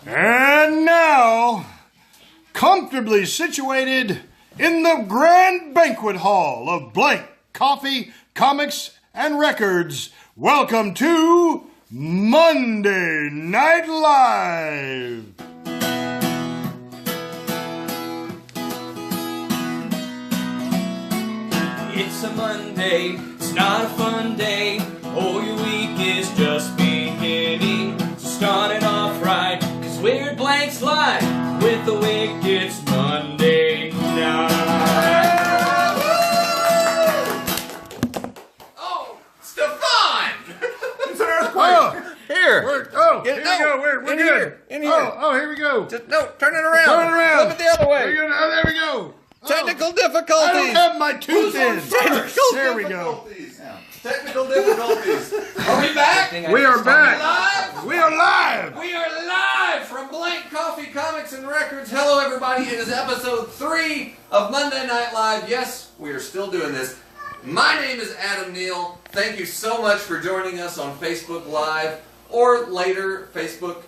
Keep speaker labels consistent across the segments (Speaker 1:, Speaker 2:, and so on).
Speaker 1: And now, comfortably situated in the grand banquet hall of Blank Coffee, Comics, and Records, welcome to Monday Night Live.
Speaker 2: It's a Monday, it's not a fun day. Oh, your week is just beginning. So start it off right, cause we're Blanks Live with the Wicked Monday night.
Speaker 3: Oh, Stefan!
Speaker 4: It's an earthquake!
Speaker 1: Oh,
Speaker 3: Here!
Speaker 1: here we go. We're
Speaker 3: in
Speaker 1: good.
Speaker 3: here, in here.
Speaker 1: Oh, here we go.
Speaker 3: Just, no, turn it around.
Speaker 1: Turn it around.
Speaker 3: Flip it the other way.
Speaker 1: There we go.
Speaker 3: Technical difficulties.
Speaker 1: I don't have my tooth in.
Speaker 3: Technical
Speaker 1: There we go.
Speaker 3: Technical difficulties. Are we back?
Speaker 1: We are back.
Speaker 3: Live?
Speaker 1: We are live.
Speaker 3: We are live from Blank Coffee, Comics, and Records. Hello, everybody. It is episode 3 of Monday Night Live. Yes, we are still doing this. My name is Adam Neal. Thank you so much for joining us on Facebook Live, or later, Facebook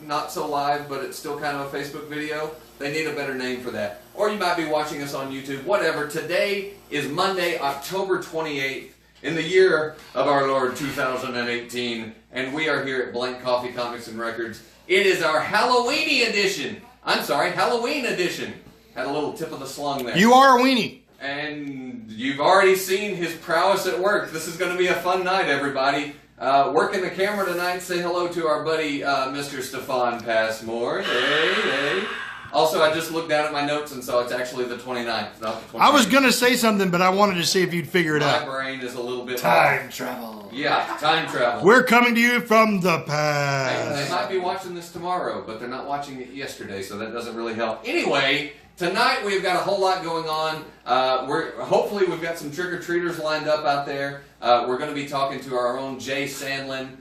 Speaker 3: not so live, but it's still kind of a Facebook video. They need a better name for that. Or you might be watching us on YouTube, whatever. Today is Monday, October 28th, in the year of our Lord 2018, and we are here at Blank Coffee, Comics, and Records. It is our Halloween edition. Halloween edition. Had a little tip of the slung there.
Speaker 1: You are a weenie.
Speaker 3: And you've already seen his prowess at work. This is going to be a fun night, everybody. Working the camera tonight, say hello to our buddy, Mr. Stefan Passmore. Hey. Also, I just looked down at my notes and saw it's actually the 29th, not the 29th.
Speaker 1: I was going to say something, but I wanted to see if you'd figure it out.
Speaker 3: My brain is a little bit
Speaker 1: Time travel.
Speaker 3: Yeah, time travel.
Speaker 1: We're coming to you from the
Speaker 3: They
Speaker 1: past.
Speaker 3: might be watching this tomorrow, but they're not watching it yesterday, so that doesn't really help. Anyway, tonight we've got a whole lot going on. Hopefully we've got some trick-or-treaters lined up out there. We're going to be talking to our own Jay Sandlin,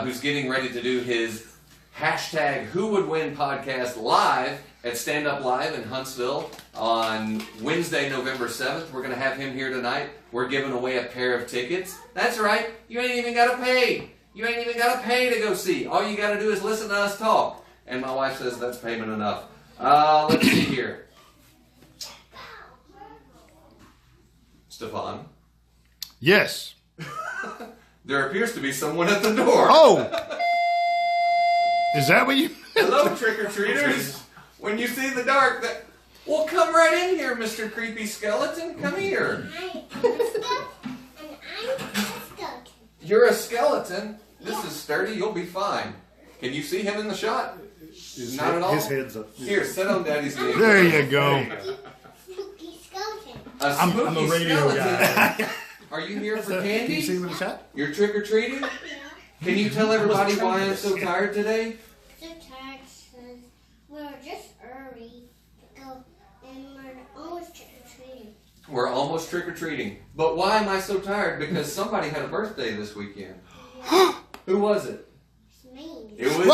Speaker 3: who's getting ready to do his hashtag Who Would Win podcast live at Stand Up Live in Huntsville on Wednesday, November 7th. We're going to have him here tonight. We're giving away a pair of tickets. That's right. You ain't even got to pay. You ain't even got to pay to go see. All you got to do is listen to us talk. And my wife says that's payment enough. Let's see here. Stefan.
Speaker 1: Yes.
Speaker 3: There appears to be someone at the door.
Speaker 1: Oh. Is that what you...
Speaker 3: Hello, trick-or-treaters. When you see the dark, well, come right in here, Mr. Creepy Skeleton. Come here.
Speaker 5: Hi, I'm a skeleton.
Speaker 3: You're a skeleton. This is sturdy. You'll be fine. Can you see him in the shot? Not at all.
Speaker 4: His head's up.
Speaker 3: Here, sit on Daddy's knee.
Speaker 1: There you go.
Speaker 5: Spooky skeleton.
Speaker 3: A spooky
Speaker 4: I'm a radio
Speaker 3: skeleton.
Speaker 4: guy.
Speaker 3: Are you here for
Speaker 4: Can you see
Speaker 3: candy?
Speaker 4: him in the shot?
Speaker 3: You're trick-or-treating? Can you tell everybody why I'm so tired today?
Speaker 5: So tired says we're just early to go and we're almost trick-or-treating.
Speaker 3: We're almost trick-or-treating. But why am I so tired? Because somebody had a birthday this weekend. Who was it?
Speaker 5: It's me.
Speaker 3: It was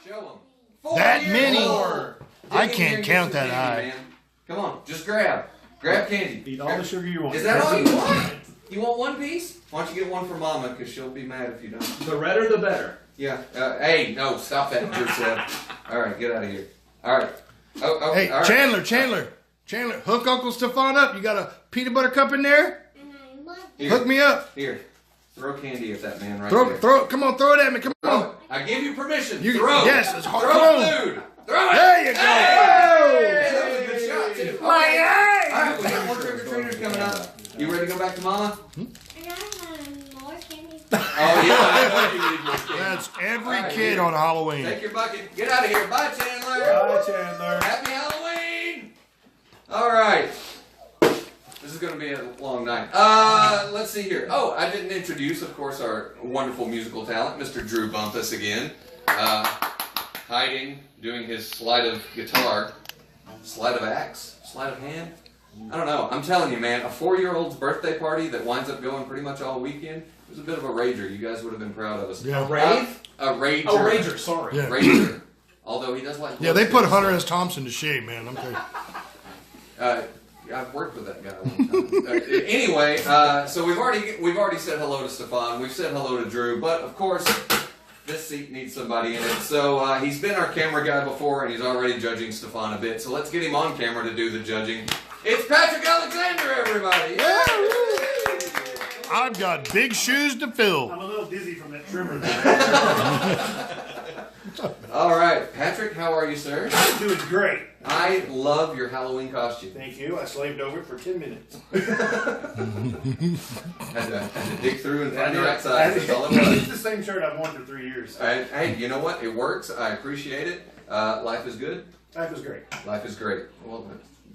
Speaker 3: Show them. 4
Speaker 1: That
Speaker 3: years
Speaker 1: many?
Speaker 3: old.
Speaker 1: I
Speaker 3: Dig in here
Speaker 1: can't
Speaker 3: and get
Speaker 1: count
Speaker 3: some
Speaker 1: that
Speaker 3: candy,
Speaker 1: high.
Speaker 3: man. Come on, just grab. Grab candy.
Speaker 4: Eat all the sugar you want.
Speaker 3: Is that all you want? You want one piece? Why don't you get one for Mama, because she'll be mad if you don't.
Speaker 4: The redder, the better.
Speaker 3: Yeah. Hey, no, stop that, Joseph. All right, get out of here. All right. Oh,
Speaker 1: Hey,
Speaker 3: all right.
Speaker 1: Chandler, hook Uncle Stefan up. You got a peanut butter cup in there?
Speaker 5: And I love
Speaker 3: Here,
Speaker 1: Hook me up.
Speaker 3: Here. Throw candy at that man right there.
Speaker 1: Come on, throw it at me. Come
Speaker 3: Throw
Speaker 1: on.
Speaker 3: it. I give you permission.
Speaker 1: You-
Speaker 3: throw.
Speaker 1: yes, it's hard.
Speaker 3: Throw
Speaker 1: Come on.
Speaker 3: food. Throw it.
Speaker 1: There you go.
Speaker 3: Hey, that was a good shot, too.
Speaker 1: My
Speaker 3: Okay.
Speaker 1: eye.
Speaker 3: All right, we got more trick-or-treaters coming up. You ready to go back to Mama?
Speaker 5: And I have more candy.
Speaker 3: Oh, yeah, I know you need more candy.
Speaker 1: That's every
Speaker 3: All right,
Speaker 1: kid
Speaker 3: here.
Speaker 1: on Halloween.
Speaker 3: Take your bucket. Get out of here. Bye, Chandler.
Speaker 4: Bye, Chandler.
Speaker 3: Happy Halloween. All right. This is going to be a long night. Let's see here. Oh, I didn't introduce, of course, our wonderful musical talent, Mr. Drew Bumpus again. Hiding, doing his slide of guitar. Slide of axe? Slide of hand? I don't know. I'm telling you, man, a 4-year-old's birthday party that winds up going pretty much all weekend, it was a bit of a rager. You guys would have been proud of us.
Speaker 1: Yeah.
Speaker 4: Rave?
Speaker 3: A rager.
Speaker 4: Oh, Rager, sorry.
Speaker 1: Yeah.
Speaker 3: Rager. Although he does like...
Speaker 1: Yeah, they put Hunter S. Thompson to shame, man. I'm telling you.
Speaker 3: I've worked with that guy one time. Anyway, so we've already said hello to Stefan. We've said hello to Drew, but of course This seat needs somebody in it. So he's been our camera guy before, and he's already judging Stefan a bit. So let's get him on camera to do the judging. It's Patrick Alexander, everybody!
Speaker 1: I've got big shoes to fill.
Speaker 4: I'm a little dizzy from that trimmer.
Speaker 3: All right, Patrick, how are you, sir?
Speaker 4: I'm doing great.
Speaker 3: I love your Halloween costume.
Speaker 4: Thank you. I slaved over it for 10 minutes.
Speaker 3: Had to dig through and find the right size. That's all it was.
Speaker 4: It's the same shirt I've worn for 3 years.
Speaker 3: Hey, you know what? It works. I appreciate it. Life is good.
Speaker 4: Life was great.
Speaker 3: Life is great. Well,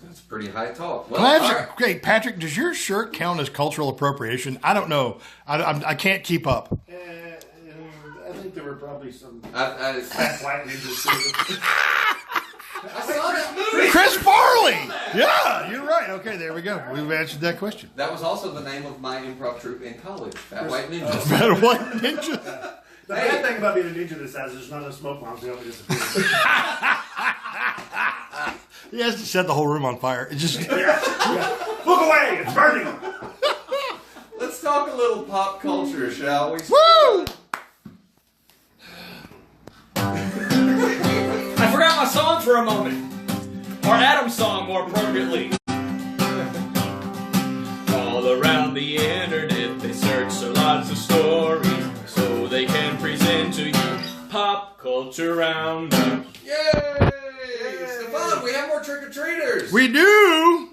Speaker 3: that's pretty high talk. Well,
Speaker 1: Can I
Speaker 3: all
Speaker 1: ask
Speaker 3: right.
Speaker 1: you, okay, Patrick, does your shirt count as cultural appropriation? I don't know. I can't keep up.
Speaker 4: I think there were probably some
Speaker 3: I
Speaker 4: fat white ninjas too.
Speaker 3: I saw that movie.
Speaker 1: Chris Farley! Yeah, you're right. Okay, there we go. We've answered that question.
Speaker 3: That was also the name of my improv troupe in college, Fat White Ninjas.
Speaker 1: Better white ninja.
Speaker 4: The bad thing about being a ninja this size is there's not enough smoke bombs to help me disappear.
Speaker 1: He has to set the whole room on fire. It just
Speaker 4: Look away! It's burning!
Speaker 3: Let's talk a little pop culture, shall we?
Speaker 1: woo!
Speaker 2: I forgot my song for a moment. Or Adam's song, more appropriately. All around the internet, they search for lots of stories so they can present to you pop culture roundup.
Speaker 3: Yay! Stefan, we have more trick-or-treaters.
Speaker 1: We do.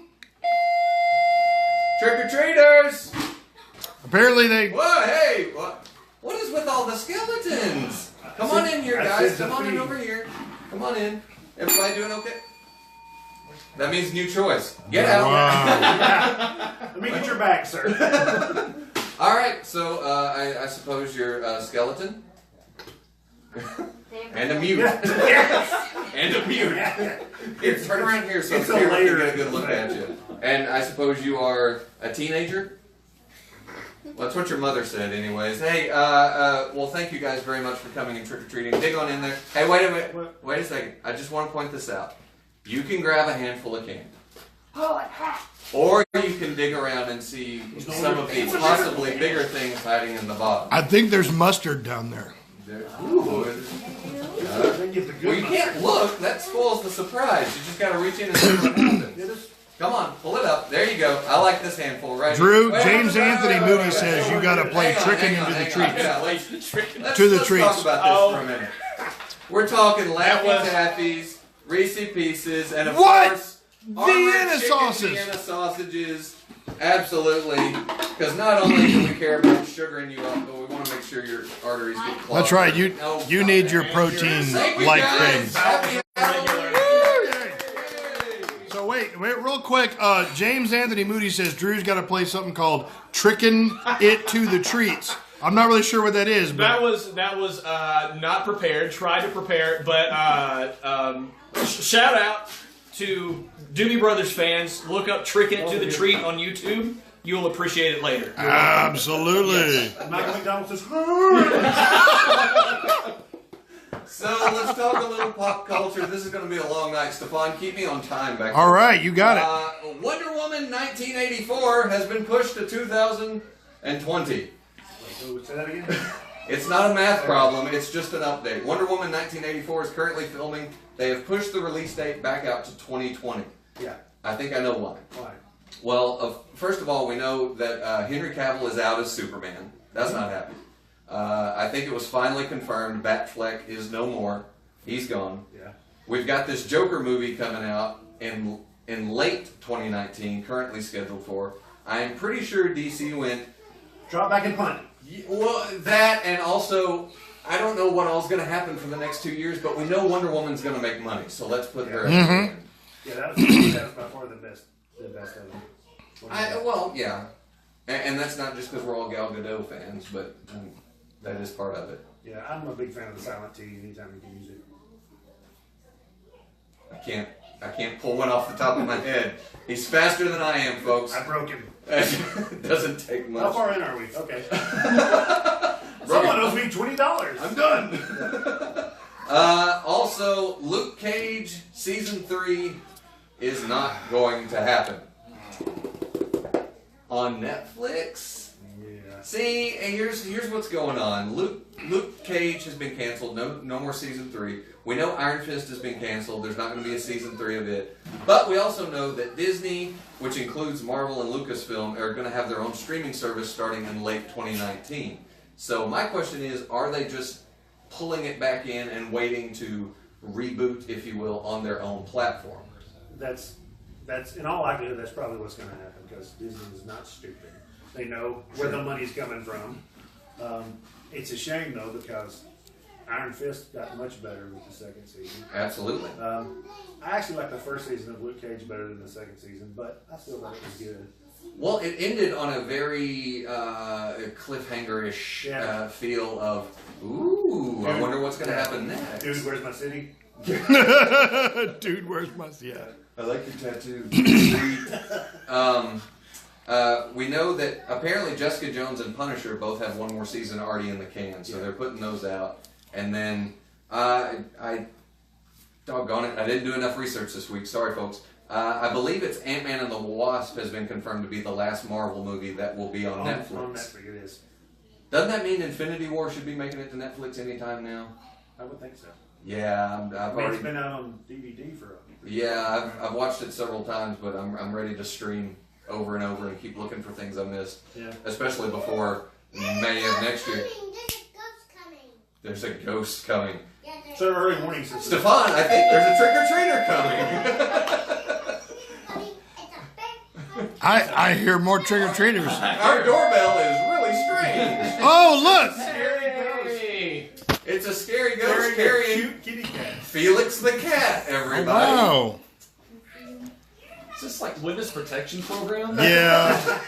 Speaker 3: Trick-or-treaters.
Speaker 1: Apparently they.
Speaker 3: Whoa, hey! What is with all the skeletons? Come on in here, guys. Come on in over here. Come on in. Everybody doing okay? That means new choice. Get out.
Speaker 1: Wow.
Speaker 4: Let me get your bag, sir.
Speaker 3: All right, so I suppose you're a skeleton? And a mute. And a mute. Here, turn around here so the
Speaker 4: It's a
Speaker 3: camera can
Speaker 4: layer.
Speaker 3: get a good look at you. And I suppose you are a teenager? Well, that's what your mother said anyways. Hey, well, thank you guys very much for coming and trick-or-treating. Dig on in there. Hey, wait a minute.
Speaker 4: What?
Speaker 3: Wait a second. I just want to point this out. You can grab a handful of candy. Or you can dig around and see some of the possibly bigger things hiding in the bottom.
Speaker 1: I think there's mustard down there.
Speaker 3: Ooh.
Speaker 4: They get the
Speaker 3: Well,
Speaker 4: good
Speaker 3: you can't look. That spoils the surprise. You just got to reach in and see what happens. Come on, pull it up. There you go. I like this handful right
Speaker 1: Drew,
Speaker 3: here.
Speaker 1: James
Speaker 3: wait,
Speaker 1: Anthony
Speaker 3: wait,
Speaker 1: Moody
Speaker 3: wait,
Speaker 1: says
Speaker 3: hang
Speaker 1: you
Speaker 3: on,
Speaker 1: got to
Speaker 3: hang
Speaker 1: play
Speaker 3: on,
Speaker 1: tricking
Speaker 3: hang on,
Speaker 1: into the
Speaker 3: hang on.
Speaker 1: treats.
Speaker 3: Yeah, let's
Speaker 1: To the
Speaker 3: let's
Speaker 1: treats.
Speaker 3: talk about this for a minute. We're talking Laffy Taffies, Reese Pieces, and of
Speaker 1: What?
Speaker 3: course,
Speaker 1: Vienna
Speaker 3: armored chicken
Speaker 1: sauces.
Speaker 3: Vienna sausages. Absolutely. Because not only do we care about sugaring you up, but we want to make sure your arteries get clogged.
Speaker 1: That's right. You
Speaker 3: No,
Speaker 1: need your
Speaker 3: Thank
Speaker 1: protein
Speaker 3: you,
Speaker 1: like
Speaker 3: guys.
Speaker 1: things.
Speaker 3: Happy Halloween.
Speaker 1: So wait, real quick. James Anthony Moody says Drew's got to play something called "Tricking It to the Treats." I'm not really sure what that is, but
Speaker 2: That was not prepared. Tried to prepare, but shout out to Doobie Brothers fans. Look up "Trick It to the Treat" on YouTube. You'll appreciate it later.
Speaker 1: absolutely.
Speaker 4: Michael McDonald says,
Speaker 3: So let's talk a little pop culture. This is going to be a long night. Stefan, keep me on time back
Speaker 1: All
Speaker 3: there.
Speaker 1: right, you got it.
Speaker 3: Wonder Woman 1984 has been pushed to 2020.
Speaker 4: oh, say that again?
Speaker 3: It's not a math problem, it's just an update. Wonder Woman 1984 is currently filming. They have pushed the release date back out to 2020.
Speaker 4: Yeah.
Speaker 3: I think I know why.
Speaker 4: Why?
Speaker 3: Well, first of all, we know that Henry Cavill is out as Superman. That's not happening. I think it was finally confirmed Batfleck is no more. He's gone.
Speaker 4: Yeah.
Speaker 3: We've got this Joker movie coming out in late 2019, currently scheduled for. I am pretty sure DC went,
Speaker 4: Drop back and punt.
Speaker 3: well, that and also, I don't know what all's going to happen for the next 2 years, but we know Wonder Woman's going to make money, so let's put her at the end.
Speaker 4: Yeah, that was by far the best of them.
Speaker 3: Well, yeah. And that's not just because we're all Gal Gadot fans, but that is part of it.
Speaker 4: Yeah, I'm a big fan of the silent T anytime you can use it.
Speaker 3: I can't pull one off the top of my head. He's faster than I am, folks.
Speaker 4: I broke him.
Speaker 3: It doesn't take
Speaker 4: How
Speaker 3: much.
Speaker 4: far in are we? Okay. Someone owes me $20.
Speaker 3: I'm done. Also, Luke Cage season 3 is not going to happen on Netflix.
Speaker 4: Yeah.
Speaker 3: See, and here's what's going on. Luke Cage has been canceled. No more season 3. We know Iron Fist has been canceled. There's not going to be a season 3 of it. But we also know that Disney, which includes Marvel and Lucasfilm, are going to have their own streaming service starting in late 2019. So my question is, are they just pulling it back in and waiting to reboot, if you will, on their own platform?
Speaker 4: That's in all likelihood, that's probably what's going to happen because Disney is not stupid. They know where the money's coming from. It's a shame though because Iron Fist got much better with the second season.
Speaker 3: Absolutely.
Speaker 4: I actually like the first season of Luke Cage better than the second season, but I still thought it was good.
Speaker 3: Well, it ended on a very cliffhanger-ish feel of, ooh, I wonder what's going to happen next.
Speaker 4: Dude, where's my city?
Speaker 1: Dude, where's my... Yeah.
Speaker 3: I like your tattoo. We know that apparently Jessica Jones and Punisher both have one more season already in the can, so they're putting those out. And then, doggone it, I didn't do enough research this week. Sorry, folks. I believe it's Ant-Man and the Wasp has been confirmed to be the last Marvel movie that will be on Netflix.
Speaker 4: On Netflix, it is.
Speaker 3: Doesn't that mean Infinity War should be making it to Netflix anytime now?
Speaker 4: I would think so.
Speaker 3: Yeah,
Speaker 4: It's been out on DVD for a...
Speaker 3: Yeah, I've watched it several times, but I'm ready to stream over and over and keep looking for things I missed. Yeah. Especially before May of next year. There's a ghost coming.
Speaker 4: So early warning system.
Speaker 3: Stefan, I think there's a trick-or-treater coming.
Speaker 1: I hear more trick-or-treaters.
Speaker 3: Our doorbell is really strange.
Speaker 1: Oh, look!
Speaker 4: Scary ghost.
Speaker 3: It's a scary ghost carrying
Speaker 4: cute kitty cat.
Speaker 3: Felix the cat, everybody.
Speaker 1: Wow.
Speaker 2: Is this like witness protection program?
Speaker 1: Yeah.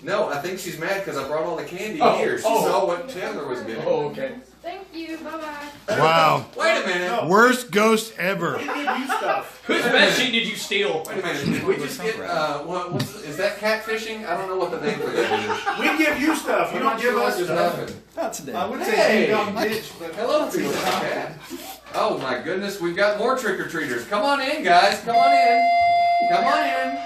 Speaker 3: No, I think she's mad because I brought all the candy here. She saw what Chandler was getting.
Speaker 2: Oh, okay.
Speaker 5: Thank you. Bye-bye.
Speaker 1: Wow.
Speaker 3: Wait a minute.
Speaker 4: No.
Speaker 1: Worst ghost ever.
Speaker 4: We give you stuff.
Speaker 2: Whose bed sheet did you steal?
Speaker 3: Wait a minute. Did we just get, is that catfishing? I don't know what the name for that is.
Speaker 4: We give you stuff. You don't give us stuff.
Speaker 6: That's it.
Speaker 4: I would
Speaker 3: Hey.
Speaker 4: say dumb bitch, but
Speaker 3: Hello, Felix the cat. Oh my goodness, we've got more trick-or-treaters. Come on in, guys. Come on in. Come on in.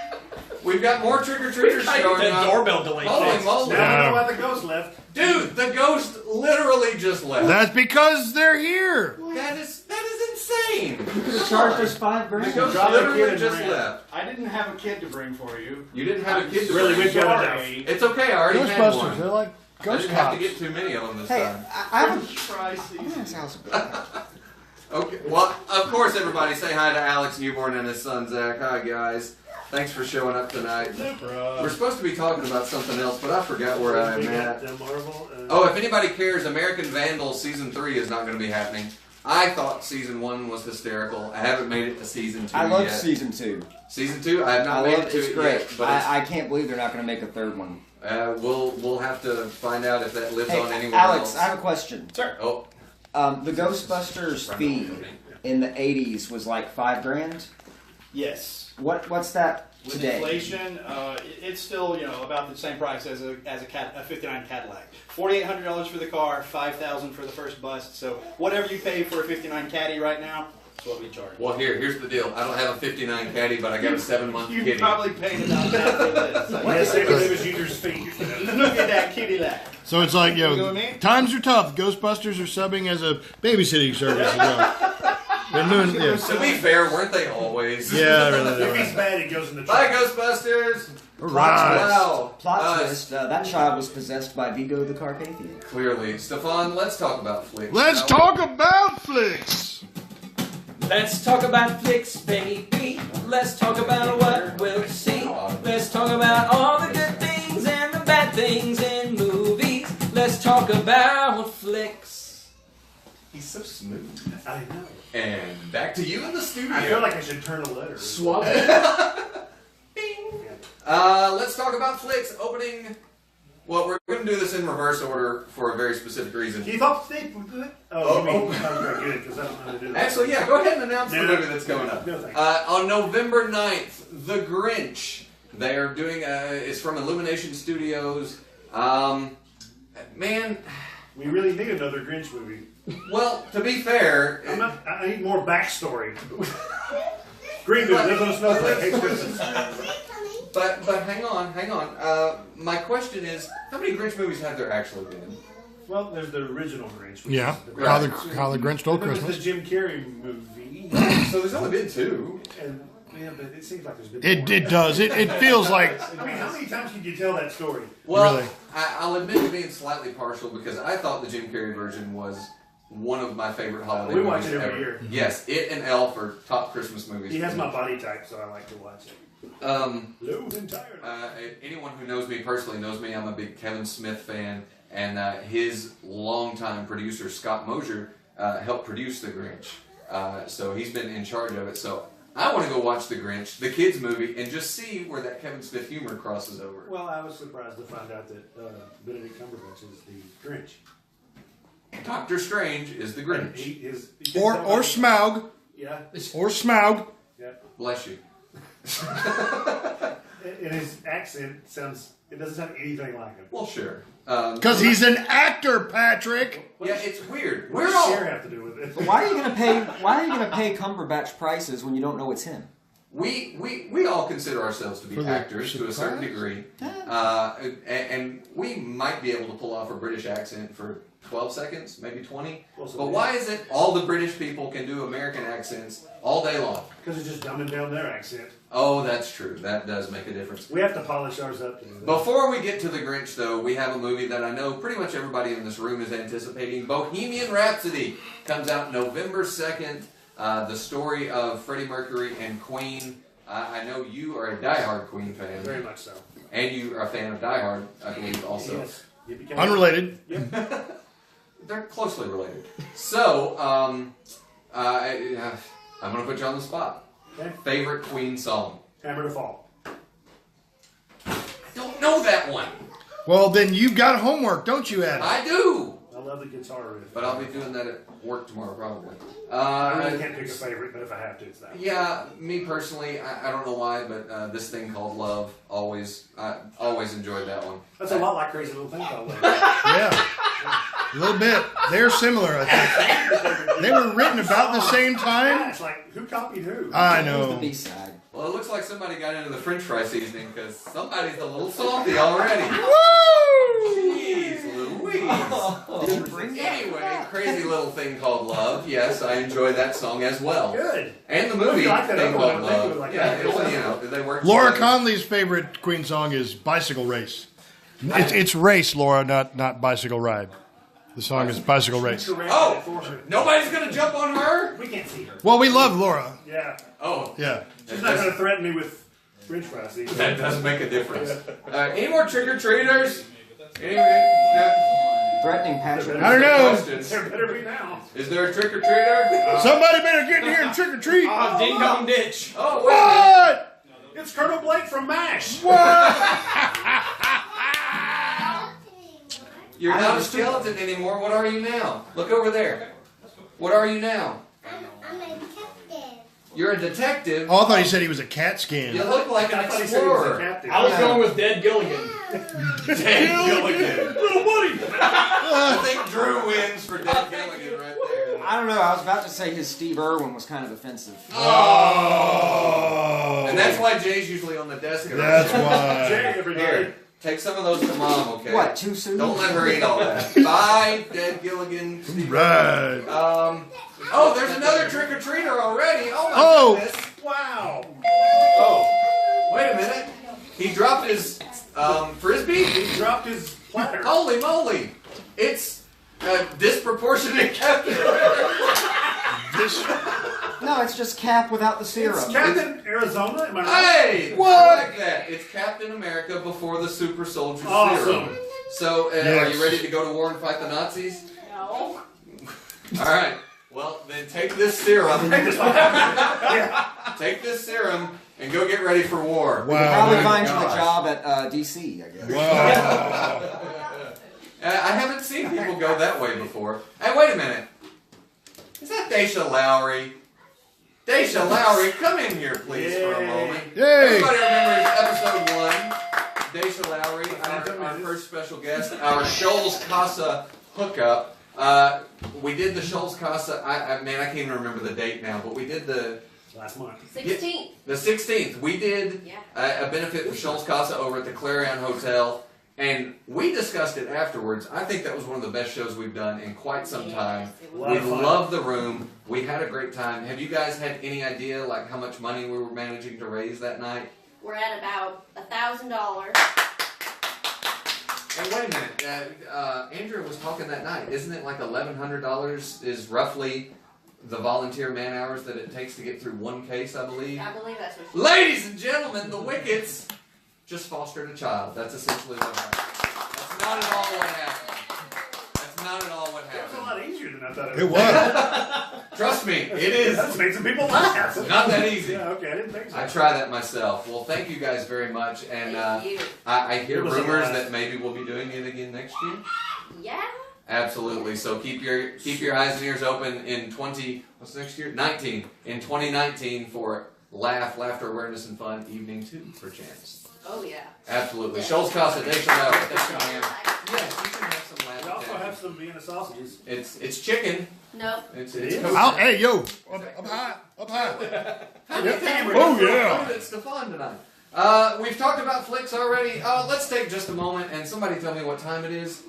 Speaker 3: We've got more trick-or-treaters showing
Speaker 2: That
Speaker 3: up.
Speaker 2: doorbell delay.
Speaker 3: Holy moly.
Speaker 4: now we know why the ghost left.
Speaker 3: Dude, the ghost literally just left.
Speaker 1: That's because they're here.
Speaker 3: That is insane.
Speaker 6: You charged us $5
Speaker 3: The
Speaker 6: grand.
Speaker 3: ghost
Speaker 4: Drop the kid
Speaker 3: literally
Speaker 4: and
Speaker 3: just
Speaker 4: ran.
Speaker 3: left.
Speaker 4: I didn't have a kid to bring for you.
Speaker 3: You didn't have a kid to
Speaker 4: Really,
Speaker 3: bring.
Speaker 4: we've got enough.
Speaker 3: Sorry. It's okay, I already had
Speaker 1: Ghostbusters,
Speaker 3: one.
Speaker 1: they're like
Speaker 3: I
Speaker 1: ghost
Speaker 3: didn't have to
Speaker 1: cops.
Speaker 3: get too many of them this
Speaker 6: Hey,
Speaker 3: time.
Speaker 6: I have a...
Speaker 4: Try season.
Speaker 6: That sounds good.
Speaker 3: Okay, well, of course, everybody say hi to Alex Newborn and his son, Zach. Hi, guys. Thanks for showing up tonight. We're supposed to be talking about something else, but I forgot where I'm at.
Speaker 4: Marvel.
Speaker 3: Oh, if anybody cares, American Vandal Season 3 is not going to be happening. I thought Season 1 was hysterical. I haven't made it to Season 2
Speaker 6: I love
Speaker 3: yet.
Speaker 6: season 2.
Speaker 3: Season 2? I have not made it to
Speaker 6: it's
Speaker 3: it
Speaker 6: great.
Speaker 3: yet. But
Speaker 6: I can't believe they're not going to make a third one.
Speaker 3: we'll have to find out if that lives
Speaker 6: Hey,
Speaker 3: on anywhere
Speaker 6: Alex,
Speaker 3: else.
Speaker 6: I have a question.
Speaker 2: Sir.
Speaker 3: Oh,
Speaker 6: The Ghostbusters fee in the 80s was like $5 grand.
Speaker 7: Yes.
Speaker 6: What's that
Speaker 7: With
Speaker 6: today?
Speaker 7: inflation, it's still about the same price as a 59 Cadillac. $4,800 for the car, $5,000 for the first bust. So whatever you pay for a 59 Caddy right now, that's what we charge.
Speaker 3: well, here's the deal. I don't have a 59 Caddy, but I got a 7-month
Speaker 7: You
Speaker 3: kitty.
Speaker 7: probably paid about that for this.
Speaker 4: Yes, it was Junior's feet.
Speaker 7: Look at that cutie lack.
Speaker 1: So it's like,
Speaker 7: You know what I mean?
Speaker 1: times are tough. Ghostbusters are subbing as a babysitting service as well. They're doing, yeah.
Speaker 3: To be fair, weren't they always?
Speaker 1: Yeah, really,
Speaker 4: If
Speaker 1: they
Speaker 4: he's bad, he goes in the
Speaker 3: Bye,
Speaker 4: truck.
Speaker 3: Ghostbusters!
Speaker 1: are. Right.
Speaker 3: Wow.
Speaker 6: Plot twist, that child was possessed by Vigo the Carpathian.
Speaker 3: Clearly. Stefan, let's talk about flicks.
Speaker 1: Let's
Speaker 3: shall
Speaker 1: talk about flicks.
Speaker 2: Let's talk about flicks, baby. Let's talk about what we'll see. Let's talk about all the good things and the bad things in movies. Let's talk about flicks.
Speaker 3: we? He's so smooth.
Speaker 4: I know.
Speaker 3: And back to you in the studio.
Speaker 4: I feel like I should turn a letter.
Speaker 2: Swap.
Speaker 3: Bing. Let's talk about flicks. Opening. Well, we're going to do this in reverse order for a very specific reason.
Speaker 4: Keith up, Steve. Oh, you mean I'm very good because I don't know how to do that.
Speaker 3: Actually, yeah, go ahead and announce
Speaker 4: No,
Speaker 3: the
Speaker 4: no.
Speaker 3: movie that's coming up.
Speaker 4: No, thanks.
Speaker 3: On November 9th, The Grinch. They are doing, it's from Illumination Studios. Man,
Speaker 4: We really need another Grinch movie.
Speaker 3: well, to be fair,
Speaker 4: I need more backstory. Green dude lives on a snowflake. Hates Christmas.
Speaker 3: But hang on. My question is, how many Grinch movies have there actually been?
Speaker 4: Well, there's the original Grinch. Which
Speaker 1: Yeah,
Speaker 4: is the
Speaker 1: how
Speaker 4: Grinch.
Speaker 1: the Grinch Stole
Speaker 4: And then
Speaker 1: Christmas.
Speaker 4: there's the Jim Carrey movie.
Speaker 3: So there's only been 2.
Speaker 4: And yeah, but it seems like there's been more.
Speaker 1: It does. It feels like.
Speaker 4: I mean, how many times can you tell that story?
Speaker 3: Well,
Speaker 1: Really?
Speaker 3: I'll admit to being slightly partial because I thought the Jim Carrey version was one of my favorite holiday
Speaker 4: We
Speaker 3: movies
Speaker 4: watch it every
Speaker 3: ever.
Speaker 4: year.
Speaker 3: Yes, it and Elf are top Christmas movies.
Speaker 4: He has
Speaker 3: for
Speaker 4: my
Speaker 3: me.
Speaker 4: body type, so I like to watch it.
Speaker 3: Low
Speaker 4: and tired.
Speaker 3: Anyone who knows me personally knows me. I'm a big Kevin Smith fan, and his longtime producer Scott Mosier helped produce The Grinch. So he's been in charge of it. So I want to go watch The Grinch, the kids movie, and just see where that Kevin Smith humor crosses over.
Speaker 4: Well, I was surprised to find out that Benedict Cumberbatch is the Grinch.
Speaker 3: Doctor Strange is the Grinch.
Speaker 4: He
Speaker 1: Or Smaug.
Speaker 4: Yeah.
Speaker 1: Or Smaug.
Speaker 4: Yeah.
Speaker 3: Bless you.
Speaker 4: And his accent it doesn't sound anything like him.
Speaker 3: Well, sure.
Speaker 1: Because he's an actor, Patrick.
Speaker 3: Yeah, it's weird.
Speaker 4: What
Speaker 3: We're
Speaker 4: does
Speaker 3: all
Speaker 4: Cher have to do with it?
Speaker 6: But why are you gonna pay? Why are you gonna pay Cumberbatch prices when you don't know it's him?
Speaker 3: we all consider ourselves to be
Speaker 1: For the
Speaker 3: actors to a certain
Speaker 1: surprise?
Speaker 3: degree, and we might be able to pull off a British accent for 12 seconds, maybe 20.
Speaker 4: Well, so
Speaker 3: But
Speaker 4: yeah.
Speaker 3: why is it all the British people can do American accents all day long?
Speaker 4: Because it's just dumbing down their accent.
Speaker 3: Oh, that's true. That does make a difference.
Speaker 4: We have to polish ours up to do that.
Speaker 3: Before we get to The Grinch, though, we have a movie that I know pretty much everybody in this room is anticipating. Bohemian Rhapsody comes out November 2nd. The story of Freddie Mercury and Queen. I know you are a diehard Queen fan.
Speaker 4: Very much so.
Speaker 3: And you are a fan of Die Hard, I believe, also.
Speaker 4: Yes. You became-
Speaker 1: Unrelated.
Speaker 3: They're closely related. So, I'm going to put you on the spot.
Speaker 4: Okay.
Speaker 3: Favorite Queen song?
Speaker 4: Hammer to Fall.
Speaker 3: I don't know that one.
Speaker 1: Well, then you've got homework, don't you, Adam?
Speaker 3: I do.
Speaker 4: I love the guitar riff.
Speaker 3: But I'll be doing that at work tomorrow, probably.
Speaker 4: I really can't pick a favorite, but if I have to, it's that.
Speaker 3: Yeah, me personally, I don't know why, but this thing called Love, I always enjoyed that one.
Speaker 4: That's a lot like Crazy Little Thing Called Love.
Speaker 1: Yeah. A little bit. They're similar, I think. They were written about the same
Speaker 4: Yeah,
Speaker 1: time.
Speaker 4: it's like, who copied who?
Speaker 1: I
Speaker 6: That was the
Speaker 1: know.
Speaker 6: B-side.
Speaker 3: Well, it looks like somebody got into the French fry seasoning because somebody's a little salty already.
Speaker 1: Woo!
Speaker 3: Jeez Louise. Anyway, Crazy Little Thing Called Love. Yes, I enjoy that song as well.
Speaker 4: Good.
Speaker 3: And the movie
Speaker 4: You like that
Speaker 3: Thing
Speaker 4: other one,
Speaker 3: Called
Speaker 4: I think it was
Speaker 3: Love.
Speaker 4: like
Speaker 3: Yeah,
Speaker 4: that.
Speaker 3: it was, you know, they worked
Speaker 1: Laura
Speaker 3: together.
Speaker 1: Conley's favorite Queen song is Bicycle Race. It's race, Laura, not bicycle ride. The song is Bicycle Race.
Speaker 3: Oh! Nobody's gonna jump on her?
Speaker 4: We can't see her.
Speaker 1: Well, we love Laura.
Speaker 4: Yeah.
Speaker 3: Oh,
Speaker 1: Yeah.
Speaker 4: She's not going to threaten me with French fries. either.
Speaker 3: that does make a difference. Any more trick-or-treaters?
Speaker 6: Threatening Patrick.
Speaker 1: I don't know.
Speaker 3: Questions?
Speaker 4: There better be now.
Speaker 3: Is there a trick-or-treater?
Speaker 1: Somebody better get in here and trick or treat.
Speaker 7: Oh, ding dong ditch.
Speaker 3: Oh, wait a minute.
Speaker 1: What?
Speaker 4: It's Colonel Blake from MASH.
Speaker 3: You're not a skeleton anymore. What are you now? Look over there. What are you now?
Speaker 5: I'm a detective.
Speaker 3: You're a detective.
Speaker 1: Oh, I thought he said he was a cat scan.
Speaker 3: You look like
Speaker 4: I
Speaker 3: an
Speaker 4: thought he said he was a
Speaker 3: explorer.
Speaker 4: captain.
Speaker 7: I was going with Dead Gilligan.
Speaker 3: Dead Gilligan. Little buddy. I think Drew wins for Dead Gilligan right there.
Speaker 6: I don't know. I was about to say his Steve Irwin was kind of offensive.
Speaker 1: Oh.
Speaker 3: And that's why Jay's usually on the desk.
Speaker 1: That's
Speaker 4: Jay,
Speaker 1: why.
Speaker 4: everybody.
Speaker 3: Here, take some of those to Mom, okay?
Speaker 6: What? Too soon?
Speaker 3: Don't let her eat all that. Bye, Dead Gilligan. Steve.
Speaker 1: Right.
Speaker 3: Oh, there's another trick-or-treater already. Oh, my
Speaker 1: Oh.
Speaker 3: goodness.
Speaker 4: Wow.
Speaker 3: Oh, wait a minute. He dropped his Frisbee?
Speaker 4: He dropped his platter.
Speaker 3: Holy moly. It's disproportionate Captain
Speaker 1: This.
Speaker 6: No, it's just Cap without the serum.
Speaker 4: It's Captain Arizona, am I right?
Speaker 3: Hey!
Speaker 1: What?
Speaker 3: I like that. It's Captain America before the Super Soldier Serum.
Speaker 4: Awesome.
Speaker 3: So, are
Speaker 1: Yes.
Speaker 3: you ready to go to war and fight the Nazis?
Speaker 2: No.
Speaker 3: All right. Well, then take this serum.
Speaker 4: Yeah.
Speaker 3: Take this serum and go get ready for war.
Speaker 1: Wow.
Speaker 6: Probably
Speaker 1: my
Speaker 6: find you a
Speaker 3: gosh.
Speaker 6: job at DC, I guess.
Speaker 1: Wow.
Speaker 3: I haven't seen people go that way before. Hey, wait a minute. Is that Daisha Lowry? Daisha Lowry, come in here, please, for a moment.
Speaker 1: Yay.
Speaker 3: Everybody remembers episode 1. Daisha Lowry, our first special guest, our Shoals Casa hookup. We did the Shoals Casa. Man, I can't even remember the date now, but we did the
Speaker 4: Last month.
Speaker 8: 16th.
Speaker 3: The 16th, we did a benefit for Schultz Casa over at the Clarion Hotel, and we discussed it afterwards. I think that was one of the best shows we've done in quite some time. We loved the room. We had a great time. Have you guys had any idea like how much money we were managing to raise that night?
Speaker 8: We're at about $1,000.
Speaker 3: And wait a minute, Andrew was talking that night. Isn't it like $1,100 is roughly the volunteer man hours that it takes to get through one case, I believe?
Speaker 8: I believe that's what she
Speaker 3: Ladies and gentlemen, the Wickets just fostered a child. That's essentially what happened. That's not at all what happened. That's not at all what
Speaker 4: It was a
Speaker 3: happened.
Speaker 4: lot easier than I thought
Speaker 1: It was.
Speaker 3: Trust me, it is.
Speaker 4: That's made some people laugh.
Speaker 3: Not that easy.
Speaker 4: Yeah, okay, I didn't think so.
Speaker 3: I try that myself. Well, thank you guys very much. And
Speaker 8: Thank you.
Speaker 3: I hear
Speaker 4: It was a
Speaker 3: rumors
Speaker 4: blast.
Speaker 3: that maybe we'll be doing it again next year.
Speaker 8: Yeah.
Speaker 3: Absolutely. So keep your eyes and ears open in what's next year? 19. In 2019 for Laughter, Awareness, and Fun Evening 2 perchance.
Speaker 8: Oh, yeah.
Speaker 3: Absolutely. Schultz Casa, they shall know. Thank you, ma'am. Yes, you can have some
Speaker 4: We
Speaker 3: laugh.
Speaker 4: also have some Vienna sausages.
Speaker 3: It's chicken.
Speaker 8: Nope.
Speaker 3: It's
Speaker 4: It is?
Speaker 3: cooked.
Speaker 1: Hey, yo, up high, up high.
Speaker 3: How many things we're
Speaker 1: Oh,
Speaker 3: doing
Speaker 1: yeah.
Speaker 3: at Stefan tonight? We've talked about flicks already. Let's take just a moment and somebody tell me what time it is.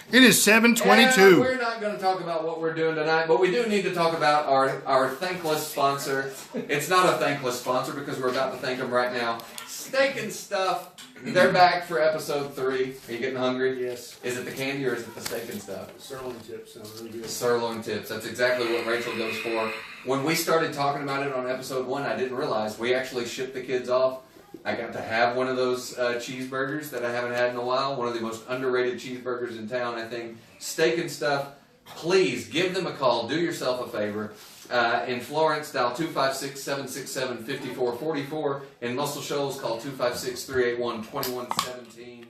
Speaker 1: It is 7:22.
Speaker 3: We're not going to talk about what we're doing tonight, but we do need to talk about our thankless sponsor. It's not a thankless sponsor because we're about to thank them right now. Steak and Stuff. They're back for episode 3. Are you getting hungry?
Speaker 4: Yes.
Speaker 3: Is it the candy or is it the Steak and Stuff?
Speaker 4: Sirloin tips sound really good.
Speaker 3: Sirloin tips. That's exactly what Rachel goes for. When we started talking about it on episode 1, I didn't realize we actually shipped the kids off. I got to have one of those cheeseburgers that I haven't had in a while. One of the most underrated cheeseburgers in town, I think. Steak and Stuff. Please give them a call. Do yourself a favor. In Florence, dial 256-767-5444. In Muscle Shoals, call 256-381-2117.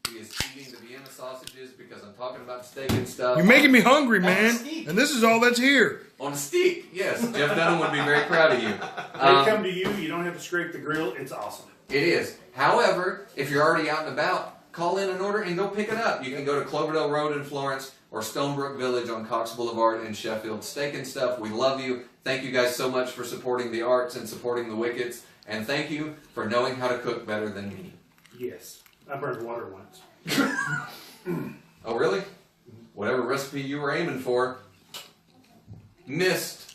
Speaker 3: He is eating the Vienna sausages because I'm talking about steak and stuff.
Speaker 1: You're making me hungry, man. And this is all that's here.
Speaker 3: On a steak, yes. Jeff Dunham would be very proud of you.
Speaker 4: They come to you, you don't have to scrape the grill. It's awesome.
Speaker 3: It is. However, if you're already out and about, call in an order and go pick it up. You can go to Cloverdale Road in Florence or Stonebrook Village on Cox Boulevard in Sheffield. Steak and Stuff, we love you. Thank you guys so much for supporting the arts and supporting the Wickets. And thank you for knowing how to cook better than me.
Speaker 4: Yes. I burned water once.
Speaker 3: Oh, really? Whatever recipe you were aiming for, missed.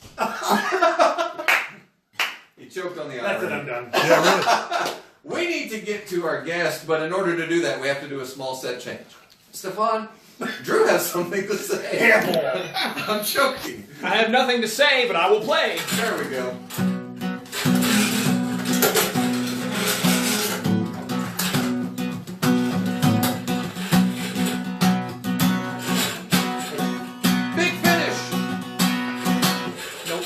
Speaker 3: You choked on the
Speaker 4: That's it,
Speaker 3: irony.
Speaker 4: I'm done.
Speaker 1: Yeah, really.
Speaker 3: We need to get to our guest, but in order to do that, we have to do a small set change. Stefan, Drew has something to say. I'm joking.
Speaker 2: I have nothing to say, but I will play.
Speaker 3: There we go. Big finish. Nope.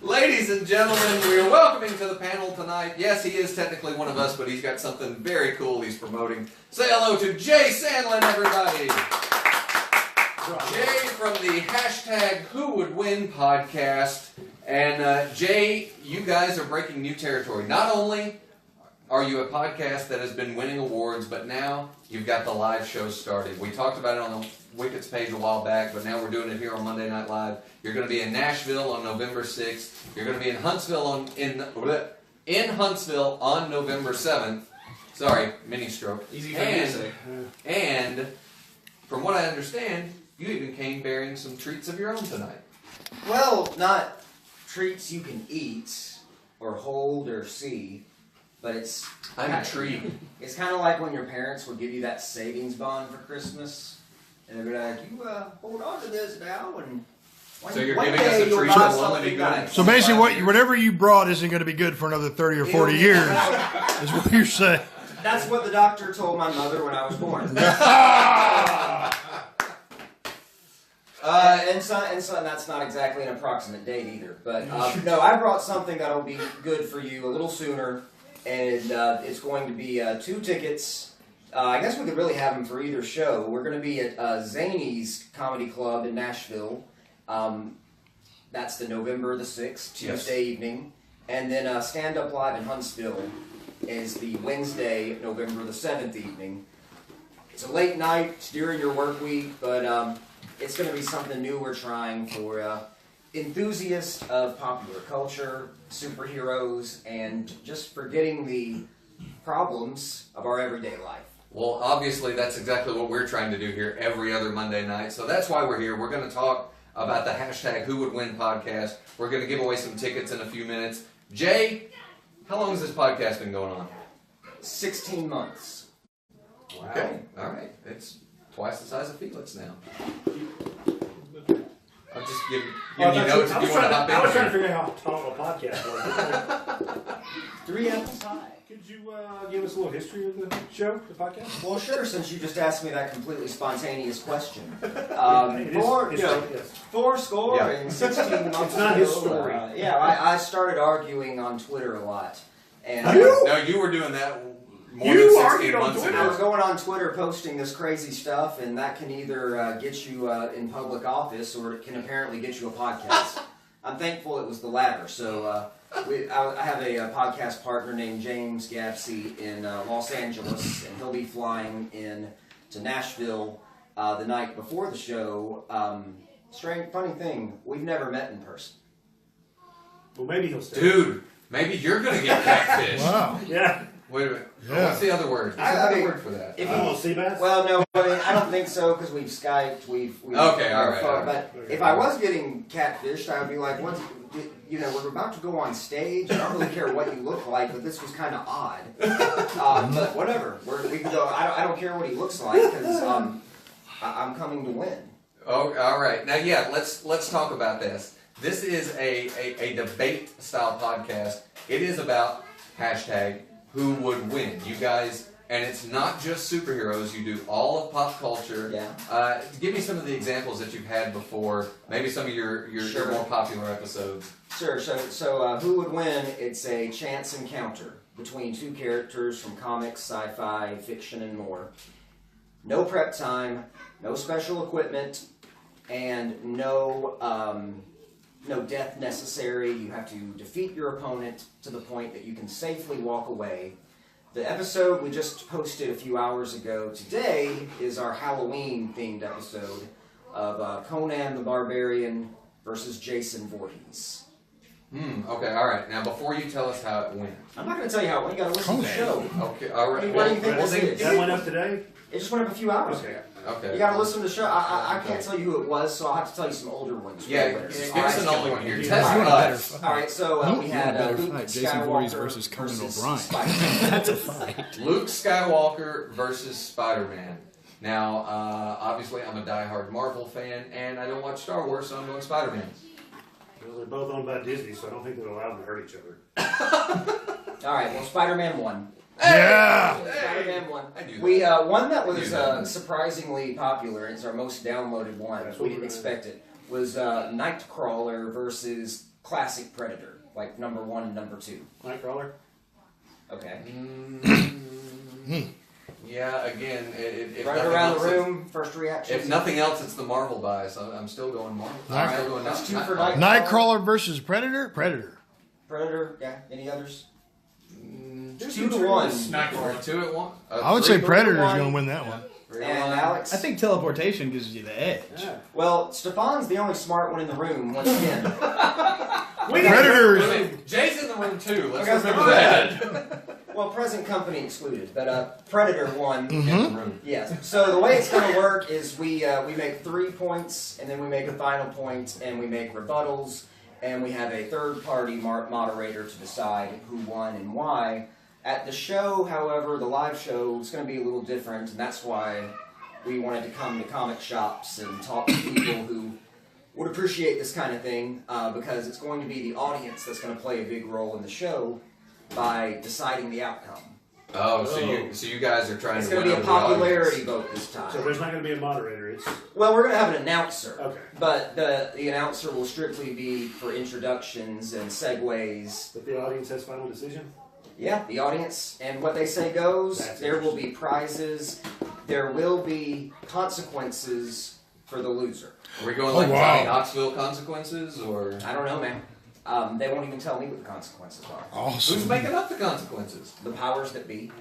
Speaker 3: Ladies and gentlemen, we are welcoming to the panel tonight. Yes, he is technically one of us, but he's got something very cool he's promoting. Say hello to Jay Sandlin, everybody. Jay from the hashtag Who Would Win podcast. And Jay, you guys are breaking new territory. Not only are you a podcast that has been winning awards, but now you've got the live show started. We talked about it on the Wickets page a while back, but now we're doing it here on Monday Night Live. You're going to be in Nashville on November 6th. You're going to be in Huntsville in Huntsville on November 7th. Sorry, mini stroke.
Speaker 2: Easy for me to say.
Speaker 3: And from what I understand, you even came bearing some treats of your own tonight.
Speaker 6: Well, not treats you can eat or hold or see, but it's
Speaker 3: I'm intrigued.
Speaker 6: It's kind of like when your parents would give you that savings bond for Christmas, and they'd be like, "You hold on to this now, and
Speaker 3: So you're
Speaker 6: one
Speaker 3: giving
Speaker 6: day
Speaker 3: us a
Speaker 6: you'll
Speaker 3: treat
Speaker 6: buy
Speaker 3: that will only
Speaker 6: something
Speaker 3: be good.
Speaker 6: nice."
Speaker 1: So basically, whatever you brought isn't going to be good for another 30 or 40 years, is what you're saying.
Speaker 6: That's what the doctor told my mother when I was born. And son, that's not exactly an approximate date either. But no, I brought something that'll be good for you a little sooner, and it's going to be 2 tickets. I guess we could really have them for either show. We're going to be at Zany's Comedy Club in Nashville. That's the November the 6th, Tuesday evening. And then Stand Up Live in Huntsville is the Wednesday, November the 7th evening. It's a late night, it's during your work week, but it's going to be something new we're trying for enthusiast of popular culture, superheroes, and just forgetting the problems of our everyday life.
Speaker 3: Well, obviously, that's exactly what we're trying to do here every other Monday night. So that's why we're here. We're going to talk about the hashtag Who Would Win podcast. We're going to give away some tickets in a few minutes. Jay, how long has this podcast been going on?
Speaker 6: 16 months.
Speaker 3: Wow. Okay. All right. It's twice the size of Felix now. I'm just giving you notes if you want to hop in.
Speaker 4: I was trying to figure out how tall a podcast was.
Speaker 6: 3 apples high.
Speaker 4: Could you give us a little history of the show, the podcast?
Speaker 6: Well, sure, since you just asked me that completely spontaneous question. Four score and 16 months
Speaker 4: It's not his story.
Speaker 6: I started arguing on Twitter a lot. And
Speaker 3: No, you were doing that more than 16 months ago.
Speaker 6: I was going on Twitter posting this crazy stuff, and that can either get you in public office or it can apparently get you a podcast. I'm thankful it was the latter. So I have a podcast partner named James Gapsey in Los Angeles, and he'll be flying in to Nashville the night before the show. Strange, funny thing, we've never met in person.
Speaker 4: Well, maybe he'll stay.
Speaker 3: Dude, maybe you're going to get catfish.
Speaker 1: Wow.
Speaker 4: Yeah.
Speaker 3: Wait a minute.
Speaker 1: Yeah.
Speaker 3: What's the other word? What's the other word for that?
Speaker 6: If
Speaker 4: Sea bass?
Speaker 6: Well, no, I don't think so because we've Skyped, we've
Speaker 3: Okay, all right.
Speaker 6: But if I was getting catfished, I would be like, "What? We're about to go on stage. I don't really care what you look like, but this was kind of odd." But whatever, we can go. I don't care what he looks like because I'm coming to win.
Speaker 3: Oh, all right. Now, yeah, let's talk about this. This is a debate style podcast. It is about hashtag Who Would Win. You guys, and it's not just superheroes. You do all of pop culture.
Speaker 6: Yeah.
Speaker 3: Give me some of the examples that you've had before. Maybe some of your
Speaker 6: Sure.
Speaker 3: more popular episodes.
Speaker 6: Sure. So Who Would Win? It's a chance encounter between two characters from comics, sci-fi, fiction, and more. No prep time, no special equipment, and no death necessary. You have to defeat your opponent to the point that you can safely walk away. The episode we just posted a few hours ago today is our Halloween-themed episode of Conan the Barbarian versus Jason Voorhees.
Speaker 3: Okay, all right. Now, before you tell us how it went.
Speaker 6: I'm not going to tell you how it went. You got to listen to the show.
Speaker 3: Okay, all right.
Speaker 6: What do you think this is?
Speaker 4: That went up today?
Speaker 6: It just went up a few hours ago.
Speaker 3: Okay.
Speaker 6: You got to listen to the show. I can't tell you who it was, so I'll have to tell you some older ones.
Speaker 3: Yeah,
Speaker 6: Winners.
Speaker 3: give us an older one here.
Speaker 1: You
Speaker 3: Test
Speaker 1: want a better
Speaker 3: us.
Speaker 6: All right, so we had
Speaker 9: better
Speaker 6: Luke
Speaker 9: fight. Jason
Speaker 6: Skywalker
Speaker 9: Voorhees versus Conan O'Brien.
Speaker 6: Spider-Man.
Speaker 9: That's a fight.
Speaker 3: Luke Skywalker versus Spider-Man. Now, obviously, I'm a diehard Marvel fan, and I don't watch Star Wars, so I'm going Spider-Man.
Speaker 4: Well, they're both owned by Disney, so I don't think they're allowed to hurt each other.
Speaker 6: All right, well, Spider-Man won.
Speaker 1: Yeah.
Speaker 6: Spider-Man won.
Speaker 3: I knew that.
Speaker 6: We one that was
Speaker 3: I knew that.
Speaker 6: Surprisingly popular. It's our most downloaded one.
Speaker 4: That's
Speaker 6: We
Speaker 4: what
Speaker 6: didn't
Speaker 4: we're
Speaker 6: expect it. Was Nightcrawler versus Classic Predator, like number 1 and number 2.
Speaker 4: Nightcrawler?
Speaker 6: Okay.
Speaker 3: Yeah, again, if
Speaker 6: Right
Speaker 3: nothing
Speaker 6: around
Speaker 3: else,
Speaker 6: the room. First reaction.
Speaker 3: If nothing else, it's the Marvel bias. I'm still going Marvel. I'm still going
Speaker 6: That's
Speaker 3: Night-
Speaker 6: 2 for
Speaker 3: Night-
Speaker 1: Nightcrawler versus Predator? Predator.
Speaker 6: Predator. Yeah. Any others?
Speaker 3: There's
Speaker 6: 2 to 1.
Speaker 3: Nightcrawler. 2 at 1.
Speaker 1: I would say
Speaker 6: 3-1.
Speaker 1: Predator's going to win that one.
Speaker 6: And Alex.
Speaker 9: I think teleportation gives you the edge.
Speaker 4: Yeah.
Speaker 6: Well, Stefan's the only smart one in the room once again.
Speaker 1: Predators.
Speaker 3: Jay's in the room too. Let's
Speaker 6: Okay,
Speaker 3: remember
Speaker 6: go
Speaker 3: that.
Speaker 6: Well, present company excluded, but Predator won.
Speaker 3: In the room.
Speaker 6: Yes. So the way it's going to work is we make 3 points, and then we make a final point, and we make rebuttals, and we have a third-party moderator to decide who won and why. At the show, however, the live show is going to be a little different, and that's why we wanted to come to comic shops and talk to people who would appreciate this kind of thing, because it's going to be the audience that's going to play a big role in the show by deciding the outcome.
Speaker 3: Oh, so you guys are trying
Speaker 6: It's
Speaker 3: to
Speaker 6: going
Speaker 3: win
Speaker 6: to be a
Speaker 3: over the
Speaker 6: popularity
Speaker 3: audience.
Speaker 6: vote this time.
Speaker 4: So there's not going to be a moderator. It's
Speaker 6: Well, we're going to have an announcer.
Speaker 4: okay.
Speaker 6: But the announcer will strictly be for introductions and segues.
Speaker 4: But the audience has final decision.
Speaker 6: Yeah, the audience, and what they say goes.
Speaker 4: That's
Speaker 6: There will be prizes. There will be consequences for the loser.
Speaker 3: Are we going
Speaker 1: Oh,
Speaker 3: like
Speaker 1: wow.
Speaker 3: Johnny Knoxville consequences, or
Speaker 6: I don't know, man. They won't even tell me what the consequences are.
Speaker 3: who's
Speaker 1: Awesome.
Speaker 3: making up the consequences?
Speaker 6: The powers that be.